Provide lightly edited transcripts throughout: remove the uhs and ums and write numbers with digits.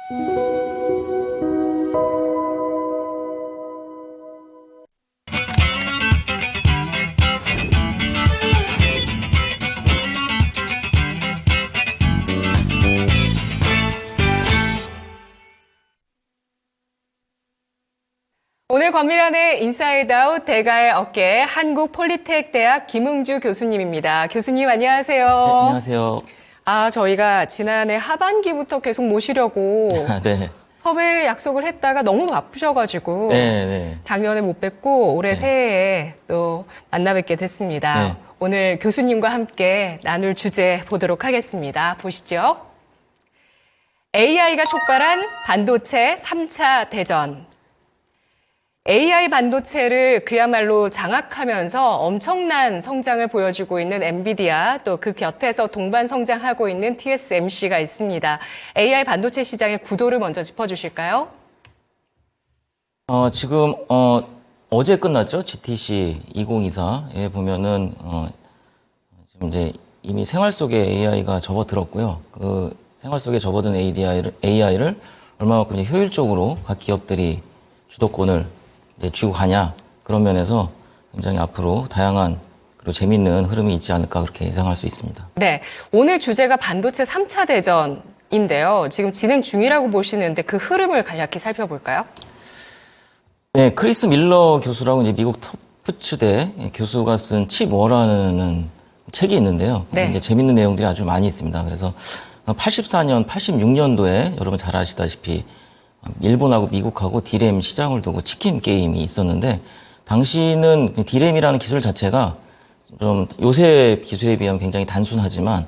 오늘 권미란의 인사이드 아웃 대가의 어깨 한국폴리텍대학 김응주 교수님입니다. 교수님 안녕하세요. 네, 안녕하세요. 저희가 지난해 하반기부터 계속 모시려고 네. 섭외 약속을 했다가 너무 바쁘셔가지고 네. 작년에 못 뵙고 올해 새해에 또 만나 뵙게 됐습니다. 네. 오늘 교수님과 함께 나눌 주제 보도록 하겠습니다. 보시죠. AI가 촉발한 반도체 3차 대전. AI 반도체를 그야말로 장악하면서 엄청난 성장을 보여주고 있는 엔비디아, 또 그 곁에서 동반 성장하고 있는 TSMC가 있습니다. AI 반도체 시장의 구도를 먼저 짚어주실까요? 지금 어제 끝났죠. GTC 2024에 보면은 지금 이제 이미 생활 속에 AI가 접어들었고요. 그 생활 속에 접어든 AI를 얼마만큼 이제 효율적으로 각 기업들이 주도권을 쥐고 가냐, 그런 면에서 굉장히 앞으로 다양한 그리고 재미있는 흐름이 있지 않을까 그렇게 예상할 수 있습니다. 네, 오늘 주제가 반도체 3차 대전인데요. 지금 진행 중이라고 보시는데 그 흐름을 간략히 살펴볼까요? 네, 크리스 밀러 교수라고 이제 미국 터프츠대 교수가 쓴 칩워라는 책이 있는데요. 네. 이제 재밌는 내용들이 아주 많이 있습니다. 그래서 84년, 86년도에 여러분 잘 아시다시피 일본하고 미국하고 디램 시장을 두고 치킨 게임이 있었는데, 당시는 디램이라는 기술 자체가 좀 요새 기술에 비하면 굉장히 단순하지만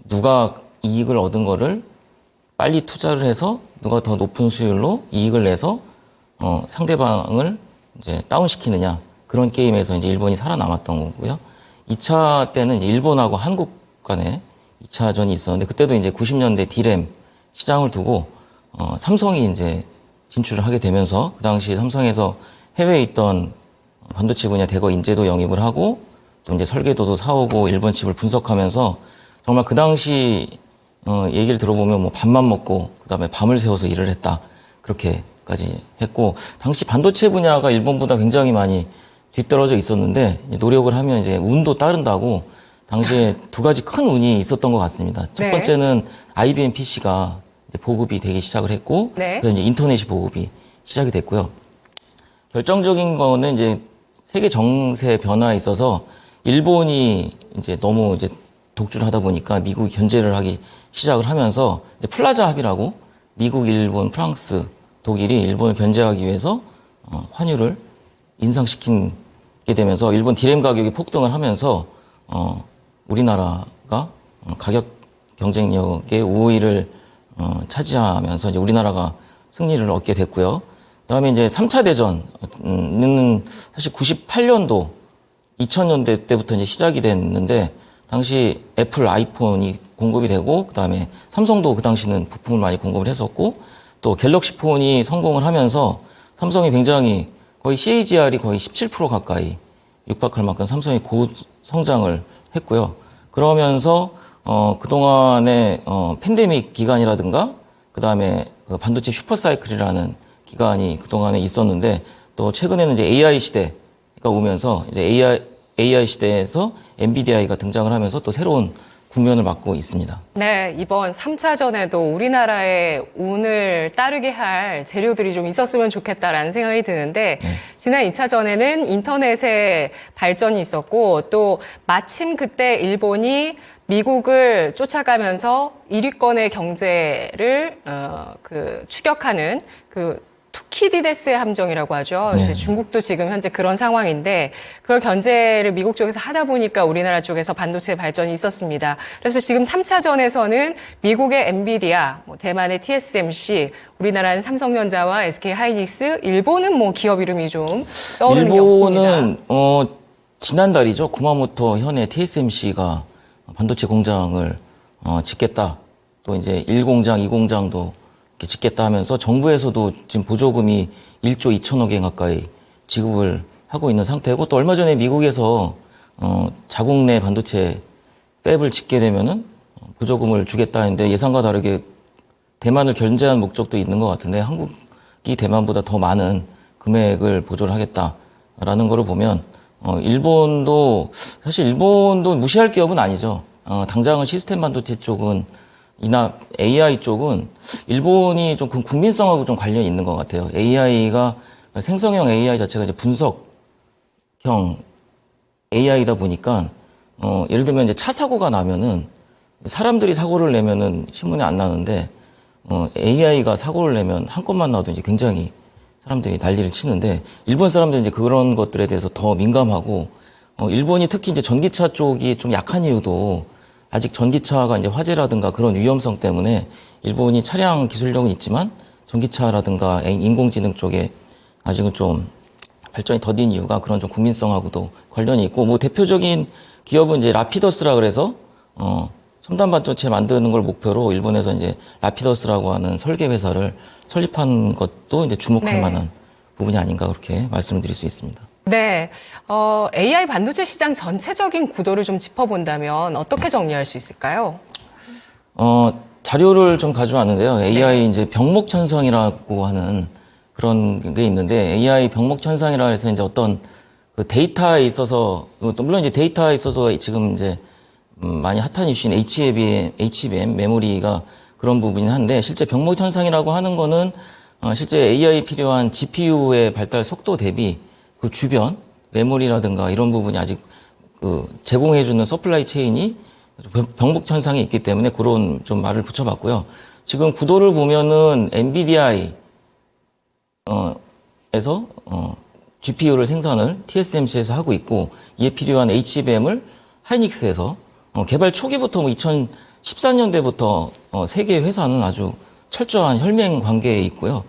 누가 이익을 얻은 거를 빨리 투자를 해서 누가 더 높은 수율로 이익을 내서 상대방을 이제 다운시키느냐, 그런 게임에서 이제 일본이 살아남았던 거고요. 2차 때는 이제 일본하고 한국 간에 2차전이 있었는데, 그때도 이제 90년대 디램 시장을 두고 삼성이 이제 진출을 하게 되면서, 그 당시 삼성에서 해외에 있던 반도체 분야 대거 인재도 영입을 하고 또 이제 설계도도 사오고 일본 칩을 분석하면서 정말 그 당시 얘기를 들어보면 뭐 밥만 먹고 그다음에 밤을 새워서 일을 했다, 그렇게까지 했고, 당시 반도체 분야가 일본보다 굉장히 많이 뒤떨어져 있었는데 노력을 하면 이제 운도 따른다고 당시에 두 가지 큰 운이 있었던 것 같습니다. 첫 번째는 IBM PC가 보급이 되기 시작을 했고, 네. 그다음에 이제 인터넷이 보급이 시작이 됐고요. 결정적인 거는 이제 세계 정세 변화에 있어서 일본이 이제 너무 이제 독주를 하다 보니까 미국이 견제를 하기 시작을 하면서 이제 플라자 합의라고 미국, 일본, 프랑스, 독일이 일본을 견제하기 위해서 환율을 인상시키게 되면서 일본 디램 가격이 폭등을 하면서 우리나라가 가격 경쟁력의 우위를 차지하면서 이제 우리나라가 승리를 얻게 됐고요. 그다음에 이제 3차 대전은 사실 98년도, 2000년대 때부터 이제 시작이 됐는데, 당시 애플 아이폰이 공급이 되고, 그다음에 삼성도 그 당시는 부품을 많이 공급을 했었고, 또 갤럭시 폰이 성공을 하면서 삼성이 굉장히 거의 CAGR이 거의 17% 가까이 육박할 만큼 삼성이 고성장을 했고요. 그러면서 그동안의 팬데믹 기간이라든가, 그다음에 그 반도체 슈퍼사이클이라는 기간이 그동안에 있었는데, 또 최근에는 이제 AI 시대가 오면서 이제 AI 시대에서 엔비디아가 등장을 하면서 또 새로운 국면을 맞고 있습니다. 네, 이번 3차전에도 우리나라의 운을 따르게 할 재료들이 좀 있었으면 좋겠다라는 생각이 드는데, 지난 2차전에는 인터넷의 발전이 있었고, 또 마침 그때 일본이 미국을 쫓아가면서 1위권의 경제를 추격하는 투키디데스의 함정이라고 하죠. 네. 이제 중국도 지금 현재 그런 상황인데, 그걸 견제를 미국 쪽에서 하다 보니까 우리나라 쪽에서 반도체 발전이 있었습니다. 그래서 지금 3차전에서는 미국의 엔비디아, 대만의 TSMC, 우리나라는 삼성전자와 SK하이닉스, 일본은 뭐 기업 이름이 좀 떠오르는 게 없습니다. 일본은 지난달이죠. 구마모토 현의 TSMC가 반도체 공장을 짓겠다. 또 이제 1공장, 2공장도 짓겠다 하면서 정부에서도 지금 보조금이 1조 2천억 엔 가까이 지급을 하고 있는 상태고, 또 얼마 전에 미국에서 자국 내 반도체 팹을 짓게 되면은 보조금을 주겠다 했는데, 예상과 다르게 대만을 견제한 목적도 있는 것 같은데 한국이 대만보다 더 많은 금액을 보조를 하겠다라는 거를 보면 일본도 사실 일본도 무시할 기업은 아니죠. 당장은 시스템 반도체 쪽은 이나 AI 쪽은 일본이 좀 국민성하고 좀 관련이 있는 것 같아요. AI가 생성형 AI 자체가 이제 분석형 AI다 보니까 예를 들면 이제 차 사고가 나면은 사람들이 사고를 내면은 신문에 안 나는데 AI가 사고를 내면 한 건만 나도 이제 굉장히 사람들이 난리를 치는데 일본 사람들은 이제 그런 것들에 대해서 더 민감하고 일본이 특히 이제 전기차 쪽이 좀 약한 이유도 아직 전기차가 이제 화재라든가 그런 위험성 때문에 일본이 차량 기술력은 있지만 전기차라든가 인공지능 쪽에 아직은 좀 발전이 더딘 이유가 그런 좀 국민성하고도 관련이 있고 뭐 대표적인 기업은 이제 라피더스라 그래서 첨단 반도체 만드는 걸 목표로 일본에서 이제 라피더스라고 하는 설계 회사를 설립한 것도 이제 주목할 네. 만한 부분이 아닌가 그렇게 말씀을 드릴 수 있습니다. 네, AI 반도체 시장 전체적인 구도를 좀 짚어본다면 어떻게 정리할 수 있을까요? 자료를 좀 가져왔는데요. AI 네. 이제 병목현상이라고 하는 그런 게 있는데 AI 병목현상이라 해서 이제 어떤 그 데이터에 있어서 또 물론 이제 데이터에 있어서 지금 이제 많이 핫한 이슈인 HBM 메모리가 그런 부분이긴 한데 실제 병목현상이라고 하는 거는 실제 AI에 필요한 GPU의 발달 속도 대비 그 주변 메모리라든가 이런 부분이 아직 그 제공해주는 서플라이 체인이 병목 현상이 있기 때문에 그런 좀 말을 붙여봤고요. 지금 구도를 보면은 엔비디아이 에서 GPU를 생산을 TSMC에서 하고 있고 이에 필요한 HBM을 하이닉스에서 개발 초기부터 2014년대부터 세 개 회사는 아주 철저한 혈맹 관계에 있고요.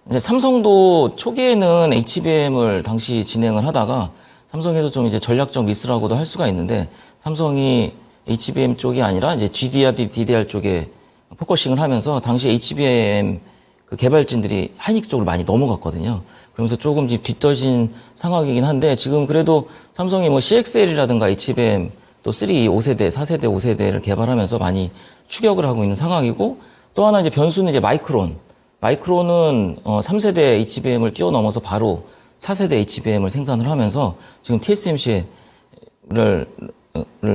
이제 삼성도 초기에는 HBM을 당시 진행을 하다가 삼성에서 좀 이제 전략적 미스라고도 할 수가 있는데 삼성이 HBM 쪽이 아니라 이제 GDR, DDR 쪽에 포커싱을 하면서 당시 HBM 그 개발진들이 하이닉스 쪽으로 많이 넘어갔거든요. 그러면서 조금 뒤떨어진 상황이긴 한데 지금 그래도 삼성이 뭐 CXL이라든가 HBM 또 3, 5세대, 4세대, 5세대를 개발하면서 많이 추격을 하고 있는 상황이고 또 하나 이제 변수는 이제 마이크론. 마이크론은 3세대 HBM을 뛰어넘어서 바로 4세대 HBM을 생산을 하면서 지금 TSMC를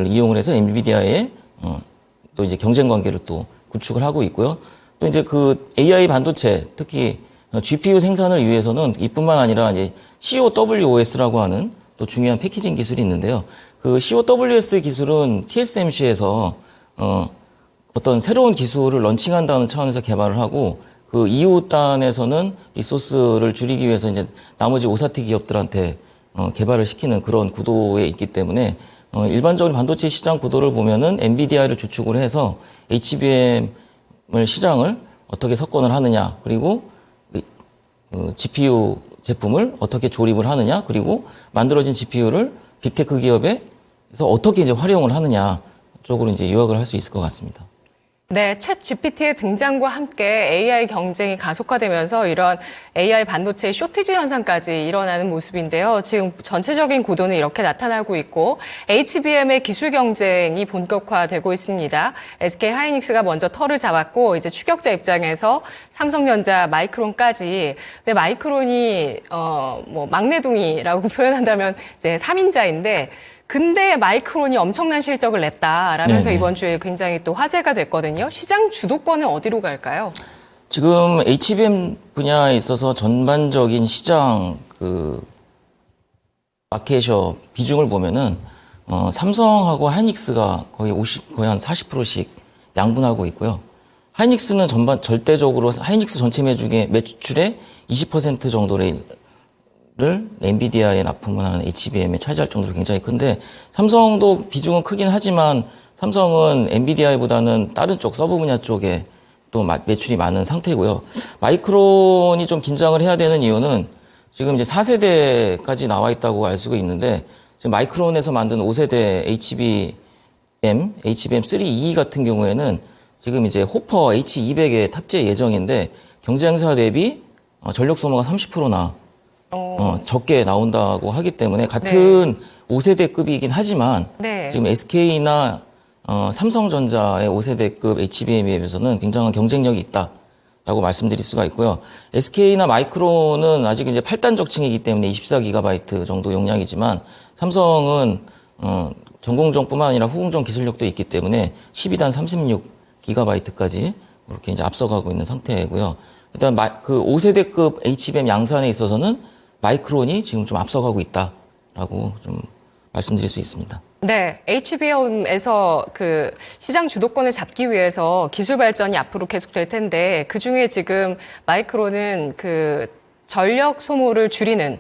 이용을 해서 엔비디아의 또 이제 경쟁 관계를 또 구축을 하고 있고요. 또 이제 그 AI 반도체 특히 GPU 생산을 위해서는 이뿐만 아니라 이제 CoWOS라고 하는 또 중요한 패키징 기술이 있는데요. 그 CoWS 기술은 TSMC에서 어떤 새로운 기술을 런칭한다는 차원에서 개발을 하고 그 이후 단에서는 리소스를 줄이기 위해서 이제 나머지 오사티 기업들한테 개발을 시키는 그런 구도에 있기 때문에 일반적인 반도체 시장 구도를 보면은 엔비디아를 주축으로 해서 HBM 시장을 어떻게 석권을 하느냐, 그리고 GPU 제품을 어떻게 조립을 하느냐, 그리고 만들어진 GPU를 빅테크 기업에서 어떻게 이제 활용을 하느냐 쪽으로 이제 요약을 할 수 있을 것 같습니다. 네, 챗 GPT의 등장과 함께 AI 경쟁이 가속화되면서 이런 AI 반도체 쇼티지 현상까지 일어나는 모습인데요. 지금 전체적인 구도는 이렇게 나타나고 있고 HBM의 기술 경쟁이 본격화되고 있습니다. SK 하이닉스가 먼저 털을 잡았고 이제 추격자 입장에서 삼성전자, 마이크론까지. 근데 마이크론이 뭐 막내둥이라고 표현한다면 이제 3인자인데 근데 마이크론이 엄청난 실적을 냈다라면서 네네. 이번 주에 굉장히 또 화제가 됐거든요. 시장 주도권은 어디로 갈까요? 지금 HBM 분야에 있어서 전반적인 시장 그 마켓셔 비중을 보면은 삼성하고 하이닉스가 거의 한 40%씩 양분하고 있고요. 하이닉스는 절대적으로 하이닉스 전체 매출의 20% 정도를 엔비디아에 납품을 하는 HBM에 차지할 정도로 굉장히 큰데 삼성도 비중은 크긴 하지만 삼성은 엔비디아보다는 다른 쪽 서브 분야 쪽에 또 매출이 많은 상태고요. 마이크론이 좀 긴장을 해야 되는 이유는 지금 이제 4세대까지 나와 있다고 알 수가 있는데 지금 마이크론에서 만든 5세대 HBM3E 같은 경우에는 지금 이제 호퍼 H200에 탑재 예정인데 경쟁사 대비 전력 소모가 30%나 적게 나온다고 하기 때문에 같은 5세대급이긴 하지만 네. 지금 SK나 삼성전자의 5세대급 HBM에 비해서는 굉장한 경쟁력이 있다라고 말씀드릴 수가 있고요. SK나 마이크론은 아직 이제 8단적층이기 때문에 24GB 정도 용량이지만 삼성은 전공정뿐만 아니라 후공정 기술력도 있기 때문에 12단 36GB까지 그렇게 이제 앞서가고 있는 상태고요. 일단 그 5세대급 HBM 양산에 있어서는 마이크론이 지금 좀 앞서가고 있다라고 좀 말씀드릴 수 있습니다. 네, HBM에서 그 시장 주도권을 잡기 위해서 기술 발전이 앞으로 계속될 텐데 그 중에 지금 마이크론은 그 전력 소모를 줄이는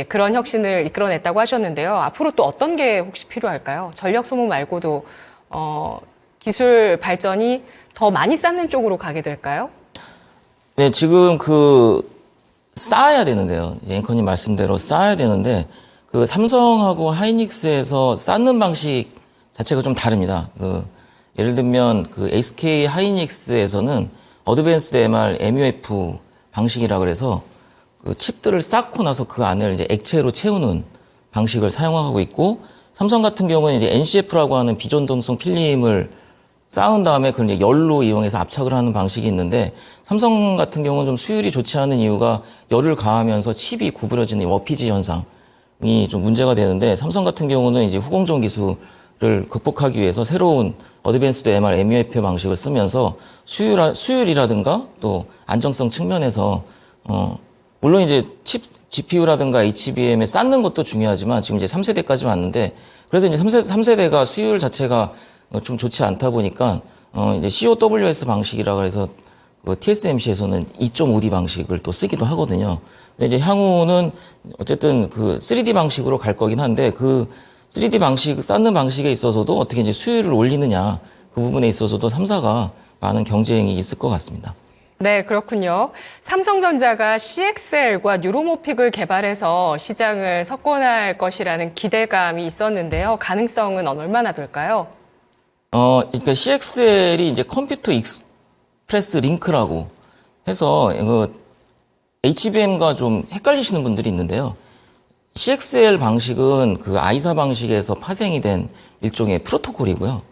그런 혁신을 이끌어냈다고 하셨는데요. 앞으로 또 어떤 게 혹시 필요할까요? 전력 소모 말고도 기술 발전이 더 많이 쌓는 쪽으로 가게 될까요? 네, 지금 쌓아야 되는데요. 이제 앵커님 말씀대로 쌓아야 되는데 그 삼성하고 하이닉스에서 쌓는 방식 자체가 좀 다릅니다. 예를 들면 SK 하이닉스에서는 어드밴스드 MR MUF 방식이라 그래서 그 칩들을 쌓고 나서 그 안을 이제 액체로 채우는 방식을 사용하고 있고 삼성 같은 경우는 이제 NCF라고 하는 비전동성 필름을 쌓은 다음에 그걸 이제 열로 이용해서 압착을 하는 방식이 있는데 삼성 같은 경우는 좀 수율이 좋지 않은 이유가 열을 가하면서 칩이 구부러지는 워피지 현상이 좀 문제가 되는데 삼성 같은 경우는 이제 후공정 기술을 극복하기 위해서 새로운 어드밴스드 MR MUF 방식을 쓰면서 수율이라든가 또 안정성 측면에서 물론 이제 칩 GPU라든가 HBM에 쌓는 것도 중요하지만 지금 이제 3세대까지 왔는데 그래서 이제 3세대가 수율 자체가 좀 좋지 않다 보니까 이제 COWS 방식이라 그래서 TSMC에서는 2.5D 방식을 또 쓰기도 하거든요. 근데 이제 향후는 어쨌든 3D 방식으로 갈 거긴 한데 3D 방식 쌓는 방식에 있어서도 어떻게 이제 수율을 올리느냐 그 부분에 있어서도 3사가 많은 경쟁이 있을 것 같습니다. 네, 그렇군요. 삼성전자가 CXL과 뉴로모픽을 개발해서 시장을 석권할 것이라는 기대감이 있었는데요. 가능성은 얼마나 될까요? 그러니까 CXL이 이제 컴퓨터 익스프레스 링크라고 해서 HBM과 좀 헷갈리시는 분들이 있는데요. CXL 방식은 아이사 방식에서 파생이 된 일종의 프로토콜이고요.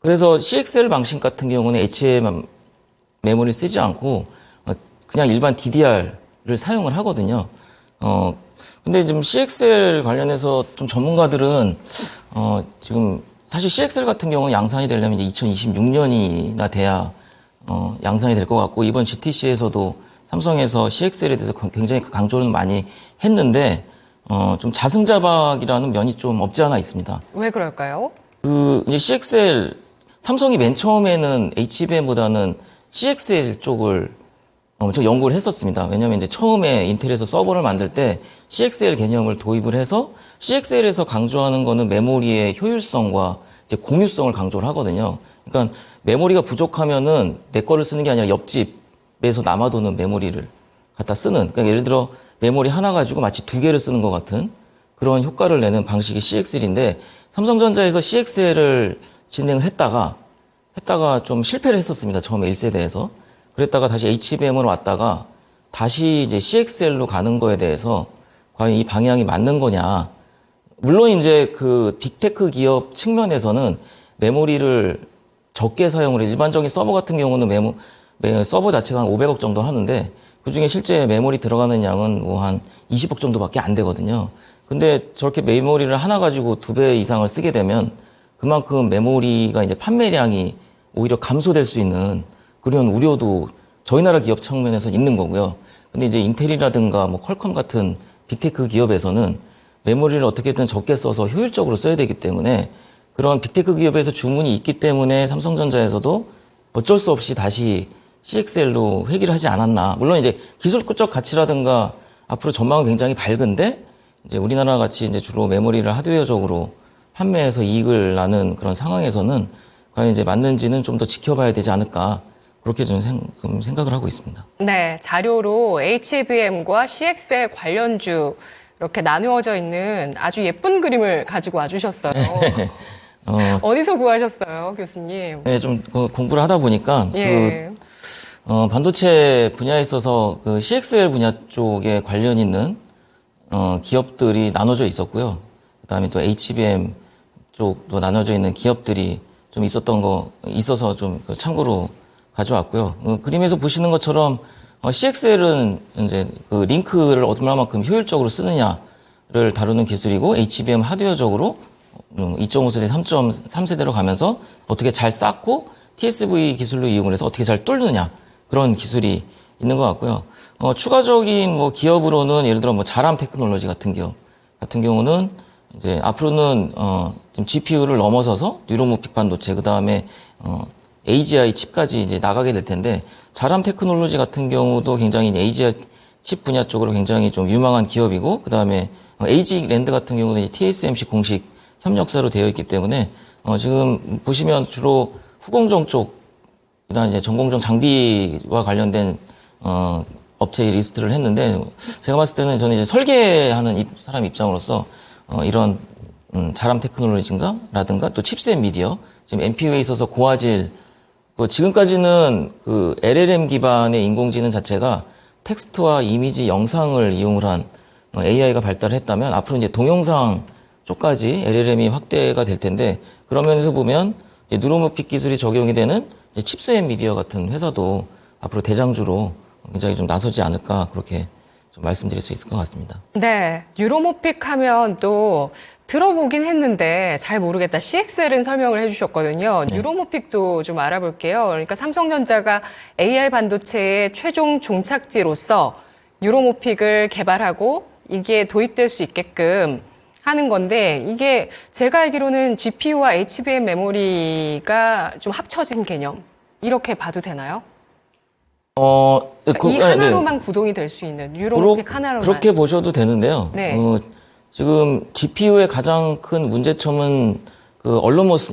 그래서 CXL 방식 같은 경우는 HBM 메모리 쓰지 않고 그냥 일반 DDR을 사용을 하거든요. 근데 좀 CXL 관련해서 좀 전문가들은 지금 사실 CXL 같은 경우는 양산이 되려면 이제 2026년이나 돼야 양산이 될 것 같고 이번 GTC에서도 삼성에서 CXL에 대해서 굉장히 강조를 많이 했는데 좀 자승자박이라는 면이 좀 없지 않아 있습니다. 왜 그럴까요? 이제 CXL 삼성이 맨 처음에는 HBM보다는 CXL 쪽을 엄청 연구를 했었습니다. 왜냐하면 이제 처음에 인텔에서 서버를 만들 때 CXL 개념을 도입을 해서 CXL에서 강조하는 거는 메모리의 효율성과 이제 공유성을 강조를 하거든요. 그러니까 메모리가 부족하면은 내 거를 쓰는 게 아니라 옆집에서 남아도는 메모리를 갖다 쓰는. 그러니까 예를 들어 메모리 하나 가지고 마치 두 개를 쓰는 것 같은 그런 효과를 내는 방식이 CXL인데 삼성전자에서 CXL을 진행을 했다가 좀 실패를 했었습니다. 처음에 1세대에서. 그랬다가 다시 HBM으로 왔다가 다시 이제 CXL로 가는 거에 대해서 과연 이 방향이 맞는 거냐. 물론 이제 빅테크 기업 측면에서는 메모리를 적게 사용을 해. 일반적인 서버 같은 경우는 서버 자체가 한 500억 정도 하는데 그 중에 실제 메모리 들어가는 양은 뭐 한 20억 정도밖에 안 되거든요. 근데 저렇게 메모리를 하나 가지고 2배 이상을 쓰게 되면 그만큼 메모리가 이제 판매량이 오히려 감소될 수 있는 그런 우려도 저희 나라 기업 측면에서 있는 거고요. 근데 이제 인텔이라든가 뭐 퀄컴 같은 빅테크 기업에서는 메모리를 어떻게든 적게 써서 효율적으로 써야 되기 때문에 그런 빅테크 기업에서 주문이 있기 때문에 삼성전자에서도 어쩔 수 없이 다시 CXL로 회귀를 하지 않았나. 물론 이제 기술적 가치라든가 앞으로 전망은 굉장히 밝은데 이제 우리나라 같이 이제 주로 메모리를 하드웨어적으로 판매해서 이익을 나는 그런 상황에서는 과연 이제 맞는지는 좀 더 지켜봐야 되지 않을까. 그렇게 좀 생각을 하고 있습니다. 네, 자료로 HBM과 CXL 관련주 이렇게 나누어져 있는 아주 예쁜 그림을 가지고 와주셨어요. 어디서 구하셨어요, 교수님? 네, 좀 공부를 하다 보니까 예. 반도체 분야에 있어서 CXL 분야 쪽에 관련 있는 기업들이 나눠져 있었고요. 그다음에 또 HBM 쪽도 나눠져 있는 기업들이 좀 있어서 좀 참고로 가져왔고요. 그림에서 보시는 것처럼 CXL은 이제 그 링크를 얼마만큼 효율적으로 쓰느냐를 다루는 기술이고 HBM 하드웨어적으로 2.5세대, 3.3세대로 가면서 어떻게 잘 쌓고 TSV 기술로 이용을 해서 어떻게 잘 뚫느냐 그런 기술이 있는 것 같고요. 추가적인 뭐 기업으로는 예를 들어 뭐 자람 테크놀로지 같은 경우는 이제 앞으로는 지금 GPU를 넘어서서 뉴로모픽 반도체 그다음에 AGI 칩까지 이제 나가게 될 텐데 자람 테크놀로지 같은 경우도 굉장히 AGI 칩 분야 쪽으로 굉장히 좀 유망한 기업이고 그다음에 AG 랜드 같은 경우는 이제 TSMC 공식 협력사로 되어 있기 때문에 지금 보시면 주로 후공정 쪽 그다음 이제 전공정 장비와 관련된 업체 리스트를 했는데 제가 봤을 때는 저는 이제 설계하는 사람 입장으로서 이런 자람 테크놀로지인가라든가 또 칩셋 미디어 지금 NPU에 있어서 고화질 지금까지는 그 LLM 기반의 인공지능 자체가 텍스트와 이미지, 영상을 이용을 한 AI가 발달했다면 앞으로 이제 동영상 쪽까지 LLM이 확대가 될 텐데 그런 면에서 보면 뉴로모픽 기술이 적용이 되는 칩셋 미디어 같은 회사도 앞으로 대장주로 굉장히 좀 나서지 않을까 그렇게 좀 말씀드릴 수 있을 것 같습니다. 네, 뉴로모픽 하면 또 들어보긴 했는데 잘 모르겠다. CXL은 설명을 해주셨거든요. 네. 뉴로모픽도 좀 알아볼게요. 그러니까 삼성전자가 AI 반도체의 최종 종착지로서 뉴로모픽을 개발하고 이게 도입될 수 있게끔 하는 건데 이게 제가 알기로는 GPU와 HBM 메모리가 좀 합쳐진 개념 이렇게 봐도 되나요? 이 하나로만 구동이 될 수 있는 뉴로모픽 하나로만. 그렇게 보셔도 되는데요. 네. 지금 GPU의 가장 큰 문제점은 그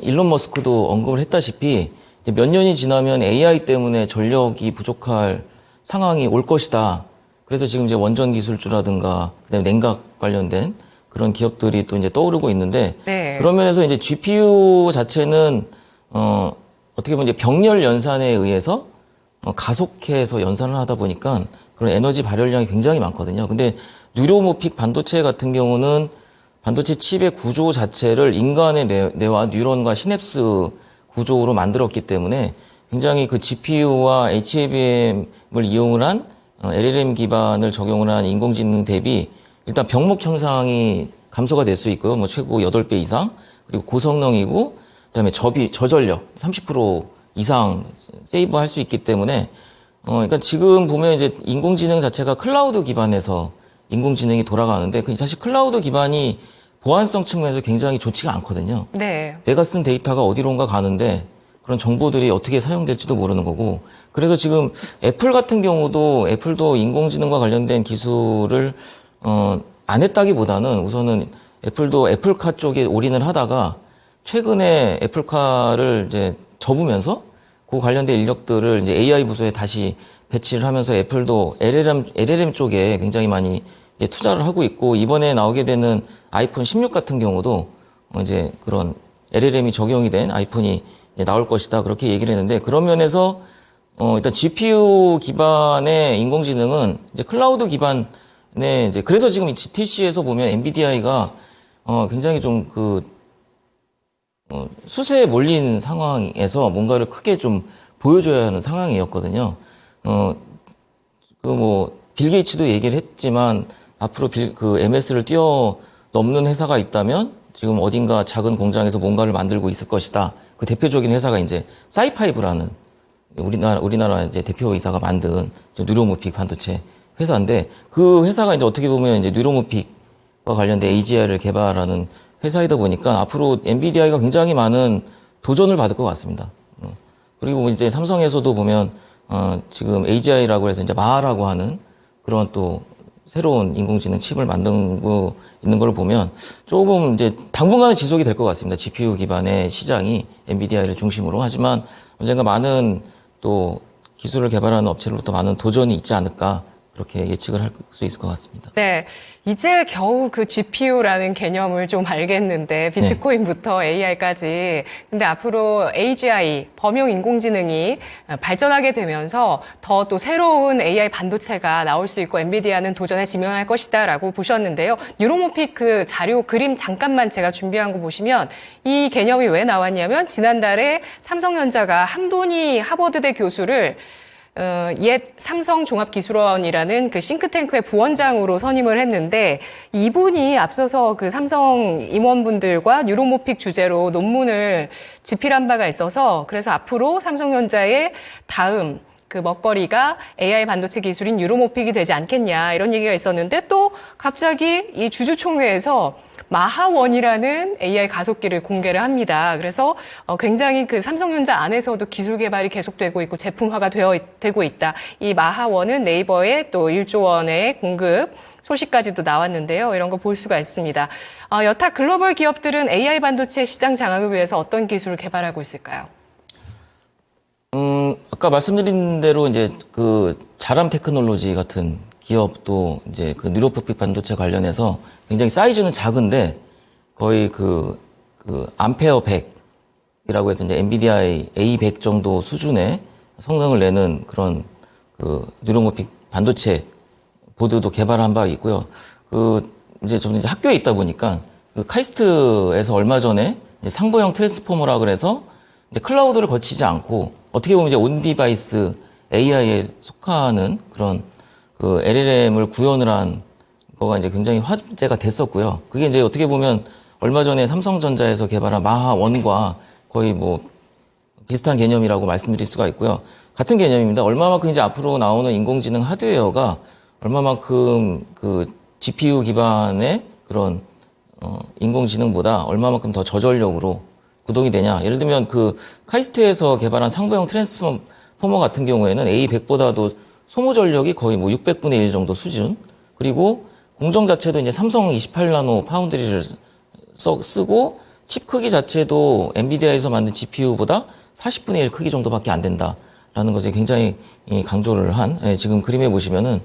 일론 머스크도 언급을 했다시피 이제 몇 년이 지나면 AI 때문에 전력이 부족할 상황이 올 것이다. 그래서 지금 이제 원전 기술주라든가 그다음에 냉각 관련된 그런 기업들이 또 이제 떠오르고 있는데 네. 그런 면에서 이제 GPU 자체는 어떻게 보면 이제 병렬 연산에 의해서 가속해서 연산을 하다 보니까 그런 에너지 발열량이 굉장히 많거든요. 근데 뉴로모픽 반도체 같은 경우는 반도체 칩의 구조 자체를 인간의 뇌와 뉴런과 시냅스 구조로 만들었기 때문에 굉장히 그 GPU와 HBM을 이용을 한 LLM 기반을 적용을 한 인공지능 대비 일단 병목 형상이 감소가 될 수 있고요. 뭐 최고 8배 이상. 그리고 고성능이고 그다음에 저전력 30% 이상 세이브 할 수 있기 때문에 그러니까 지금 보면 이제 인공지능 자체가 클라우드 기반에서 인공지능이 돌아가는데 사실 클라우드 기반이 보안성 측면에서 굉장히 좋지가 않거든요. 네. 내가 쓴 데이터가 어디론가 가는데 그런 정보들이 어떻게 사용될지도 모르는 거고 그래서 지금 애플도 인공지능과 관련된 기술을 안 했다기보다는 우선은 애플도 애플카 쪽에 올인을 하다가 최근에 애플카를 이제 접으면서 그 관련된 인력들을 이제 AI 부서에 다시 배치를 하면서 애플도 LLM 쪽에 굉장히 많이 투자를 하고 있고 이번에 나오게 되는 아이폰 16 같은 경우도 이제 그런 LLM이 적용이 된 아이폰이 나올 것이다 그렇게 얘기를 했는데 그런 면에서 일단 GPU 기반의 인공지능은 이제 클라우드 기반의 이제 그래서 지금 이 GTC에서 보면 엔비디아가 굉장히 좀 수세에 몰린 상황에서 뭔가를 크게 좀 보여줘야 하는 상황이었거든요. 빌 게이츠도 얘기를 했지만 앞으로 MS를 뛰어넘는 회사가 있다면 지금 어딘가 작은 공장에서 뭔가를 만들고 있을 것이다. 그 대표적인 회사가 이제 사이파이브라는 우리나라 이제 대표이사가 만든 뉴로모픽 반도체 회사인데 그 회사가 이제 어떻게 보면 이제 뉴로모픽과 관련된 AGI를 개발하는 회사이다 보니까 앞으로 엔비디아가 굉장히 많은 도전을 받을 것 같습니다. 그리고 이제 삼성에서도 보면 지금 AGI라고 해서 이제 마하라고 하는 그런 또 새로운 인공지능 칩을 만들고 있는 걸 보면 조금 이제 당분간은 지속이 될 것 같습니다. GPU 기반의 시장이 엔비디아를 중심으로 하지만 언젠가 많은 또 기술을 개발하는 업체로부터 많은 도전이 있지 않을까 그렇게 예측을 할 수 있을 것 같습니다. 네, 이제 겨우 그 GPU라는 개념을 좀 알겠는데 비트코인부터 AI까지. 근데 앞으로 AGI, 범용 인공지능이 발전하게 되면서 더 또 새로운 AI 반도체가 나올 수 있고 엔비디아는 도전에 직면할 것이다라고 보셨는데요. 뉴로모픽 그 자료 그림 잠깐만 제가 준비한 거 보시면 이 개념이 왜 나왔냐면 지난달에 삼성전자가 함도니 하버드대 교수를 옛 삼성종합기술원이라는 그 싱크탱크의 부원장으로 선임을 했는데 이분이 앞서서 그 삼성 임원분들과 뉴로모픽 주제로 논문을 집필한 바가 있어서 그래서 앞으로 삼성전자의 다음 그 먹거리가 AI 반도체 기술인 뉴로모픽이 되지 않겠냐 이런 얘기가 있었는데 또 갑자기 이 주주총회에서 마하원이라는 AI 가속기를 공개를 합니다. 그래서 굉장히 그 삼성전자 안에서도 기술 개발이 계속되고 있고 제품화가 되고 있다. 이 마하원은 네이버에 또 1조 원의 공급 소식까지도 나왔는데요. 이런 거 볼 수가 있습니다. 여타 글로벌 기업들은 AI 반도체 시장 장악을 위해서 어떤 기술을 개발하고 있을까요? 아까 말씀드린 대로 이제 그 자람 테크놀로지 같은 기업도 이제 그 뉴로모픽 반도체 관련해서 굉장히 사이즈는 작은데 거의 그 암페어 100이라고 해서 이제 엔비디아의 A100 정도 수준의 성능을 내는 그런 그 뉴로모픽 반도체 보드도 개발한 바 있고요. 이제 저는 이제 학교에 있다 보니까 그 카이스트에서 얼마 전에 이제 상보형 트랜스포머라 그래서 이제 클라우드를 거치지 않고 어떻게 보면 이제 온 디바이스 AI에 속하는 그런 그 LLM을 구현을 한 거가 이제 굉장히 화제가 됐었고요. 그게 이제 어떻게 보면 얼마 전에 삼성전자에서 개발한 마하1과 거의 뭐 비슷한 개념이라고 말씀드릴 수가 있고요. 같은 개념입니다. 얼마만큼 이제 앞으로 나오는 인공지능 하드웨어가 얼마만큼 그 GPU 기반의 그런 인공지능보다 얼마만큼 더 저전력으로 구동이 되냐. 예를 들면 그 카이스트에서 개발한 상부형 트랜스포머 같은 경우에는 A100보다도 소모 전력이 거의 뭐 600분의 1 정도 수준. 그리고 공정 자체도 이제 삼성 28나노 파운드리를 쓰고 칩 크기 자체도 엔비디아에서 만든 GPU보다 40분의 1 크기 정도밖에 안 된다라는 것을 굉장히 강조를 한 지금 그림에 보시면은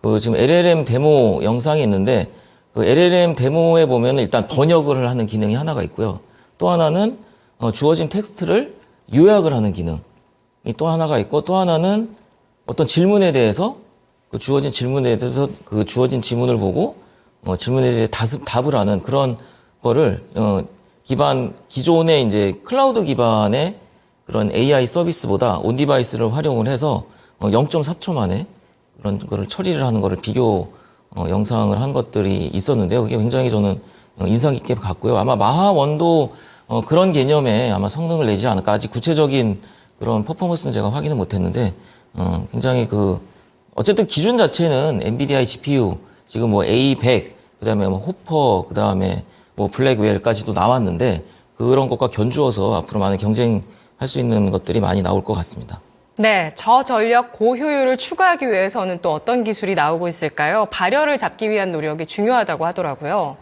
그 지금 LLM 데모 영상이 있는데 그 LLM 데모에 보면은 일단 번역을 하는 기능이 하나가 있고요. 또 하나는 주어진 텍스트를 요약을 하는 기능이 또 하나가 있고 또 하나는 어떤 질문에 대해서 그 주어진 질문에 대해서 그 주어진 지문을 보고 질문에 대해 답을 하는 그런 거를 기존의 이제 클라우드 기반의 그런 AI 서비스보다 온 디바이스를 활용을 해서 0.4초 만에 그런 거를 처리를 하는 거를 비교 영상을 한 것들이 있었는데요. 그게 굉장히 저는 인상 깊게 봤고요. 아마 마하1도 그런 개념에 아마 성능을 내지 않을까. 아직 구체적인 그런 퍼포먼스는 제가 확인을 못했는데 굉장히 어쨌든 기준 자체는 엔비디아의 GPU 지금 뭐 A100 그다음에 뭐 호퍼 그다음에 뭐 블랙웰까지도 나왔는데 그런 것과 견주어서 앞으로 많은 경쟁할 수 있는 것들이 많이 나올 것 같습니다. 네, 저전력 고효율을 추구하기 위해서는 또 어떤 기술이 나오고 있을까요? 발열을 잡기 위한 노력이 중요하다고 하더라고요.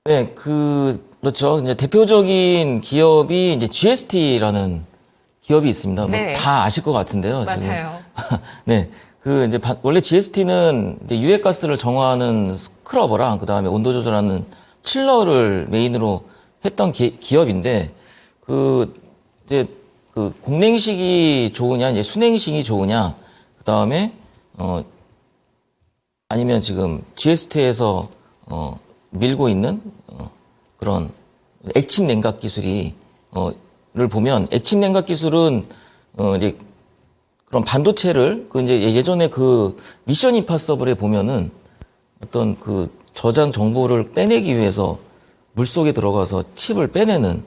네, 그렇죠. 이제 대표적인 기업이 이제 GST라는 기업이 있습니다. 네. 뭐 다 아실 것 같은데요. 맞아요. 지금. 네. 이제 원래 GST는 이제 유해가스를 정화하는 스크러버랑 그다음에 온도 조절하는 칠러를 메인으로 했던 기업인데 이제 공냉식이 좋으냐, 이제 순냉식이 좋으냐, 그다음에 아니면 지금 GST에서 밀고 있는 그런 액침 냉각 기술이 를 보면 액침 냉각 기술은 이제 그런 반도체를 이제 예전에 미션 임파서블에 보면은 어떤 저장 정보를 빼내기 위해서 물 속에 들어가서 칩을 빼내는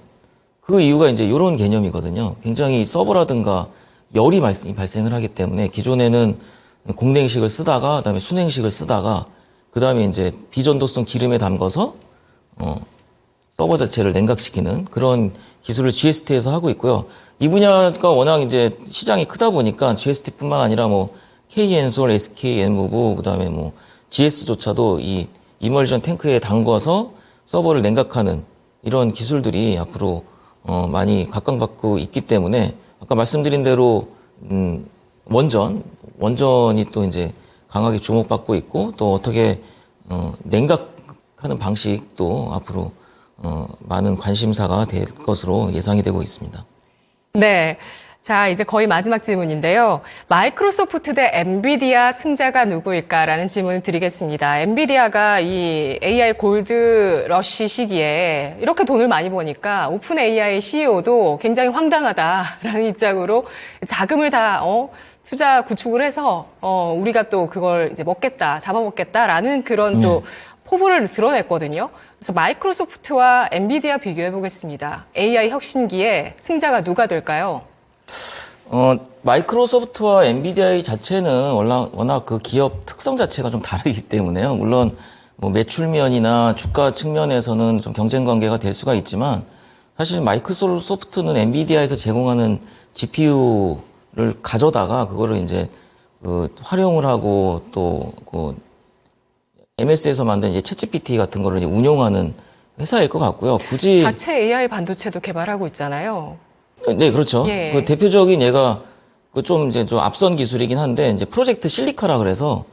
그 이유가 이제 이런 개념이거든요. 굉장히 서버라든가 열이 발생을 하기 때문에 기존에는 공냉식을 쓰다가 그다음에 순냉식을 쓰다가 그다음에 이제 비전도성 기름에 담가서 서버 자체를 냉각시키는 그런 기술을 GST에서 하고 있고요. 이 분야가 워낙 이제 시장이 크다 보니까 GST뿐만 아니라 뭐 KN솔, SK, N무브, 그다음에 뭐 GS조차도 이 이멀전 탱크에 담궈서 서버를 냉각하는 이런 기술들이 앞으로 많이 각광받고 있기 때문에 아까 말씀드린 대로 원전 원전이 또 이제 강하게 주목받고 있고 또 어떻게 냉각하는 방식도 앞으로 많은 관심사가 될 것으로 예상이 되고 있습니다. 네. 자, 이제 거의 마지막 질문인데요. 마이크로소프트 대 엔비디아 승자가 누구일까라는 질문을 드리겠습니다. 엔비디아가 이 AI 골드 러시 시기에 이렇게 돈을 많이 버니까 오픈 AI CEO도 굉장히 황당하다라는 입장으로 자금을 다 투자 구축을 해서 우리가 또 그걸 이제 먹겠다, 잡아먹겠다라는 그런 또 포부를 드러냈거든요. 그래서 마이크로소프트와 엔비디아 비교해 보겠습니다. AI 혁신기에 승자가 누가 될까요? 마이크로소프트와 엔비디아 자체는 워낙 그 기업 특성 자체가 좀 다르기 때문에요. 물론 뭐 매출면이나 주가 측면에서는 좀 경쟁 관계가 될 수가 있지만 사실 마이크로소프트는 엔비디아에서 제공하는 GPU를 가져다가 그거를 이제 활용을 하고 또 MS에서 만든 이제 챗GPT 같은 거를 이제 운용하는 회사일 것 같고요. 굳이 자체 AI 반도체도 개발하고 있잖아요. 네, 그렇죠. 예. 그 대표적인 얘가 좀 이제 좀 앞선 기술이긴 한데 이제 프로젝트 실리카라 그래서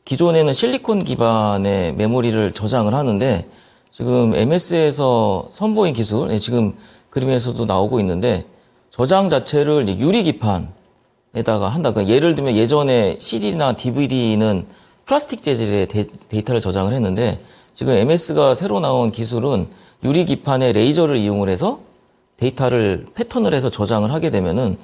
기존에는 실리콘 기반의 메모리를 저장을 하는데 지금 MS에서 선보인 기술, 지금 그림에서도 나오고 있는데 저장 자체를 이제 유리 기판에다가 한다. 그러니까 예를 들면 예전에 CD나 DVD는 플라스틱 재질의 데이터를 저장을 했는데 지금 MS가 새로 나온 기술은 유리 기판에 레이저를 이용을 해서 데이터를 패턴을 해서 저장을 하게 되면은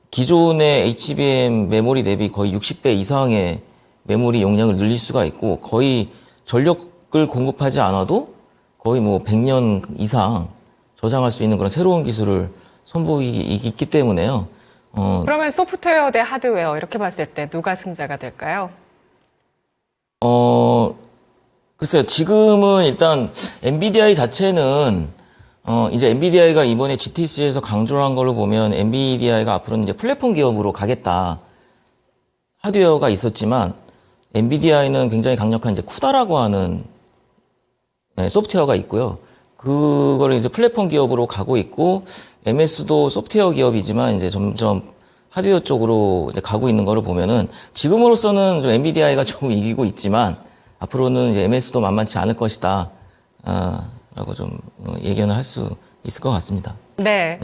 기존의 HBM 메모리 대비 거의 60배 이상의 메모리 용량을 늘릴 수가 있고 거의 전력을 공급하지 않아도 거의 뭐 100년 이상 저장할 수 있는 그런 새로운 기술을 선보이기 때문에요. 그러면 소프트웨어 대 하드웨어 이렇게 봤을 때 누가 승자가 될까요? 글쎄요. 지금은 일단 엔비디아 자체는 이제 엔비디아가 이번에 GTC에서 강조를 한 걸로 보면 엔비디아가 앞으로는 이제 플랫폼 기업으로 가겠다. 하드웨어가 있었지만 엔비디아에는 굉장히 강력한 이제 쿠다라고 하는 소프트웨어가 있고요. 그거를 이제 플랫폼 기업으로 가고 있고 MS도 소프트웨어 기업이지만 이제 점점 하드웨어 쪽으로 이제 가고 있는 거를 보면은 지금으로서는 좀 엔비디아가 조금 이기고 있지만 앞으로는 이제 MS도 만만치 않을 것이다. 라고 좀 예견을 할 수 있을 것 같습니다. 네.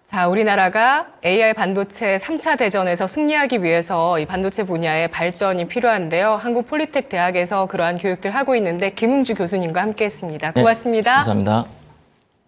자, 우리나라가 AI 반도체 3차 대전에서 승리하기 위해서 이 반도체 분야의 발전이 필요한데요. 한국폴리텍 대학에서 그러한 교육들 하고 있는데 김웅주 교수님과 함께했습니다. 고맙습니다. 네, 감사합니다.